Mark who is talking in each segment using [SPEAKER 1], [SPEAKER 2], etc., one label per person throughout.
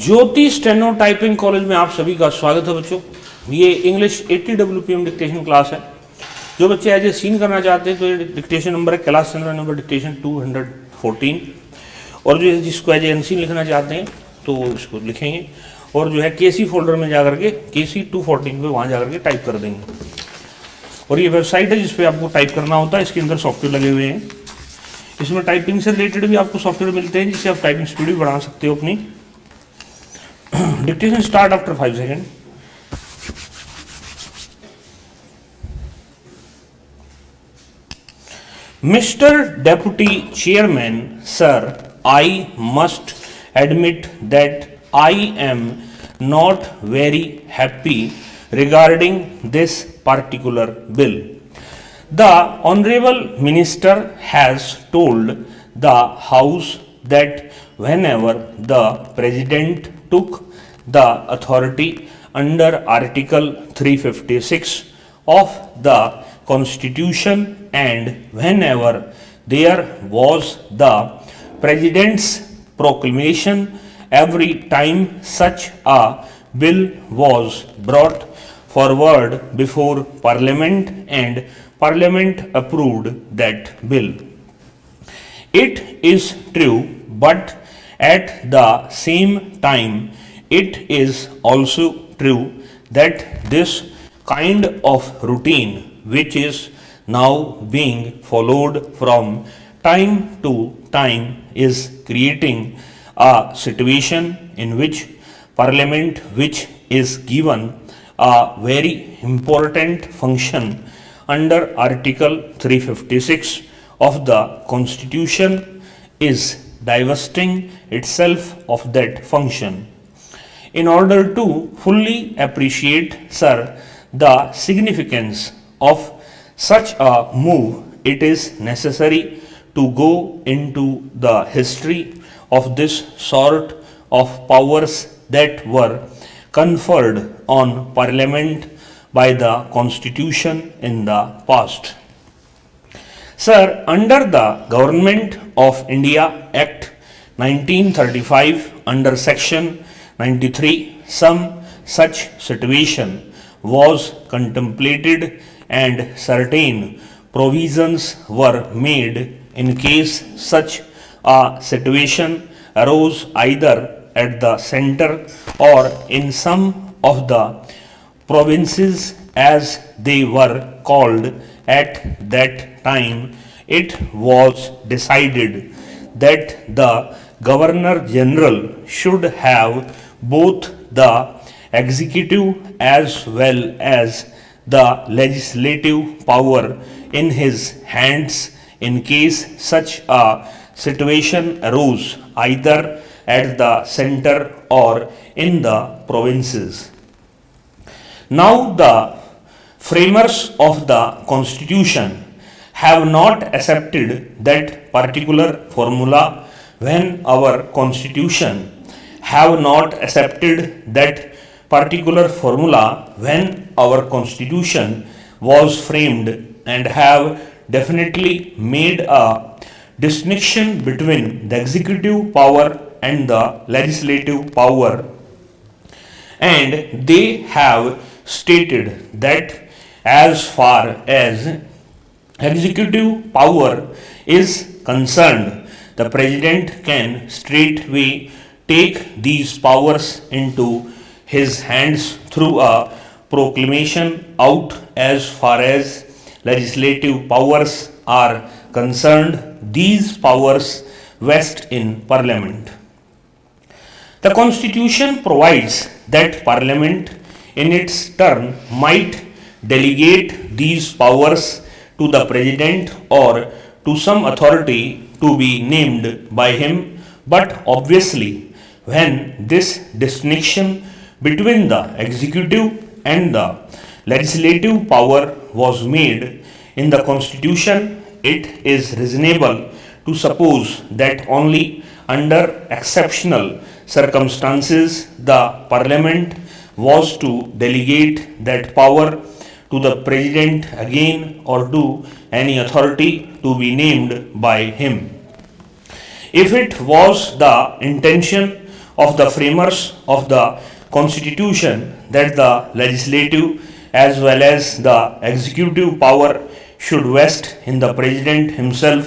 [SPEAKER 1] ज्योति steno typing college में आप सभी का स्वागत है बच्चों। ये इंग्लिश 80 WPM डिक्टेशन क्लास है। जो बच्चे एज ए सीन करना चाहते हैं तो ये डिक्टेशन नंबर है, क्लास नंबर डिक्टेशन 214। और जो जिसको एज ए अनसीन लिखना चाहते हैं तो इसको लिखेंगे और जो है केसी फोल्डर में जाकर के KC 214 पे वहाँ जाकर के टाइप कर देंगे। और ये वेबसाइट है जिस पे आपको टाइप करना होता है। इसके अंदर सॉफ्टवेयर लगे हुए हैं। इसमें टाइपिंग से रिलेटेड भी आपको सॉफ्टवेयर मिलते हैं जिससे आप टाइपिंग स्पीड भी बढ़ा सकते हो अपनी। Dictation start after 5 seconds. Mr. Deputy Chairman, sir, I must admit that I am not very happy regarding this particular bill. The Honorable Minister has told the House that whenever the President took the authority under Article 356 of the Constitution and whenever there was the President's proclamation, every time such a bill was brought forward before Parliament and Parliament approved that bill. It is true, but at the same time, it is also true that this kind of routine, which is now being followed from time to time, is creating a situation in which Parliament, which is given a very important function under Article 356 of the Constitution, is divesting itself of that function. In order to fully appreciate, sir, the significance of such a move, it is necessary to go into the history of this sort of powers that were conferred on Parliament by the Constitution in the past. Sir, under the Government of India Act 1935, under Section 93, some such situation was contemplated and certain provisions were made in case such a situation arose either at the center or in some of the provinces as they were called at that time. It was decided that the Governor General should have both the executive as well as the legislative power in his hands in case such a situation arose either at the center or in the provinces. Now the framers of the Constitution have not accepted that particular formula when our Constitution have not accepted that particular formula when our Constitution was framed and have definitely made a distinction between the executive power and the legislative power, and they have stated that as far as executive power is concerned, the President can straightway take these powers into his hands through a proclamation out. As far as legislative powers are concerned, these powers vest in Parliament. The Constitution provides that Parliament in its turn might delegate these powers to the President or to some authority to be named by him, but obviously when this distinction between the executive and the legislative power was made in the Constitution, it is reasonable to suppose that only under exceptional circumstances the Parliament was to delegate that power to the President again or to any authority to be named by him. If it was the intention of the framers of the Constitution that the legislative as well as the executive power should vest in the President himself,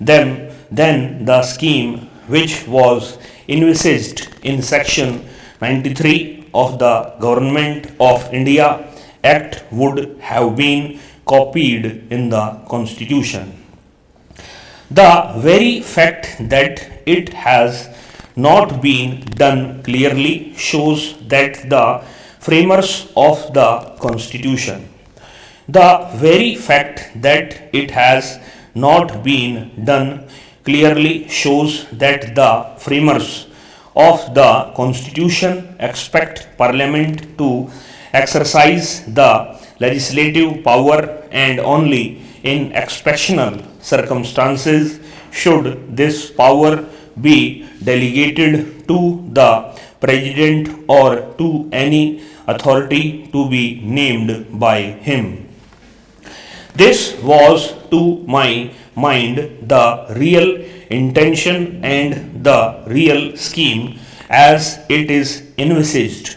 [SPEAKER 1] then the scheme which was envisaged in Section 93 of the Government of India Act would have been copied in the Constitution. The very fact that it has not been done clearly shows that the framers of the Constitution, the very fact that it has not been done clearly shows that the framers of the Constitution expect Parliament to exercise the legislative power and only in exceptional circumstances should this power be delegated to the President or to any authority to be named by him. This was, to my mind, the real intention and the real scheme as it is envisaged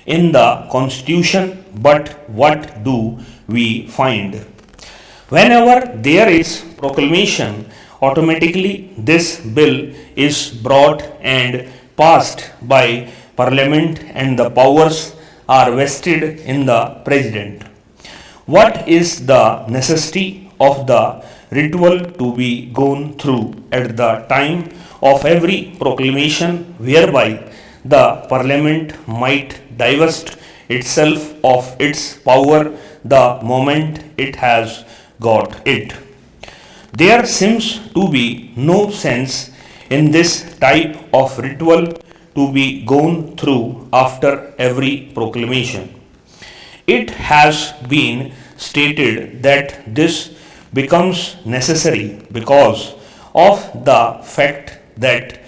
[SPEAKER 1] in the Constitution, but what do we find? Whenever there is proclamation, automatically this bill is brought and passed by Parliament and the powers are vested in the President. What is the necessity of the ritual to be gone through at the time of every proclamation whereby the Parliament might divest itself of its power the moment it has got it? There seems to be no sense in this type of ritual to be gone through after every proclamation. It has been stated that this becomes necessary because of the fact that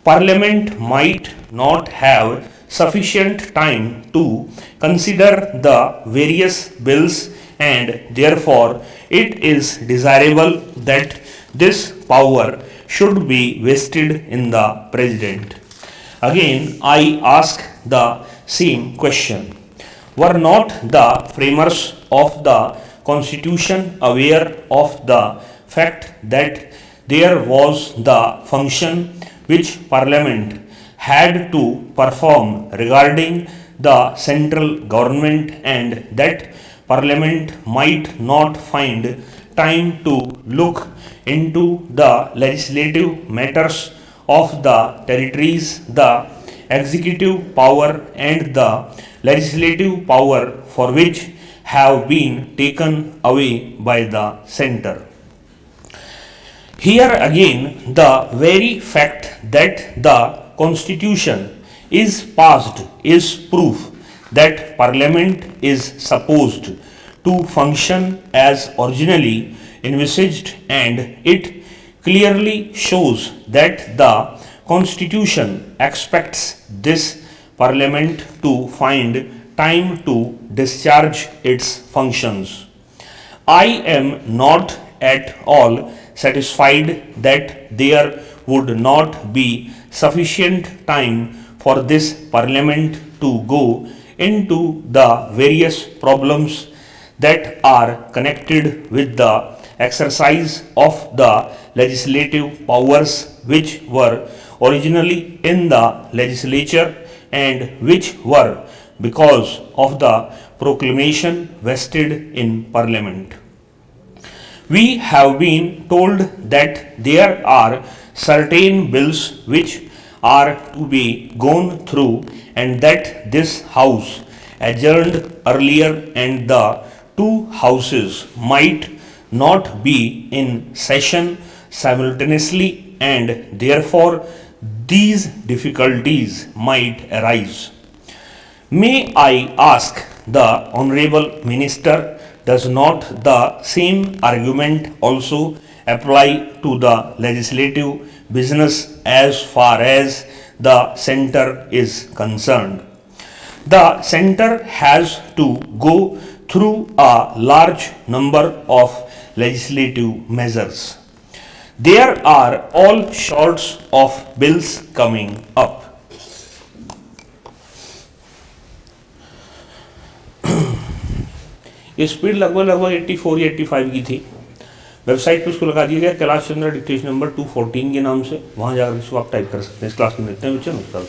[SPEAKER 1] Parliament might not have sufficient time to consider the various bills and therefore it is desirable that this power should be vested in the President. Again, I ask the same question. Were not the framers of the Constitution aware of the fact that there was the function which Parliament had to perform regarding the central government and that Parliament might not find time to look into the legislative matters of the territories, the executive power and the legislative power for which have been taken away by the center. Here again, the very fact that the Constitution is passed is proof that Parliament is supposed to function as originally envisaged, and it clearly shows that the Constitution expects this Parliament to find time to discharge its functions. I am not at all satisfied that there would not be sufficient time for this Parliament to go into the various problems that are connected with the exercise of the legislative powers which were originally in the legislature and which were, because of the proclamation, vested in Parliament. We have been told that there are certain bills which are to be gone through and that this House adjourned earlier and the two houses might not be in session simultaneously and therefore these difficulties might arise. May I ask the Honorable Minister, does not the same argument also apply to the legislative business as far as the centre is concerned? The centre has to go through a large number of legislative measures. There are all sorts of bills coming up. ये speed लगभग 84 या 85 की थी। Website पे उसको लगा दिया गया कैलाश चंद्रा डिक्टेशन नंबर 214 के नाम से, वहाँ जाकर इसको आप टाइप कर सकते हैं। इस क्लास में देखते हैं बच्चे, नमस्कार।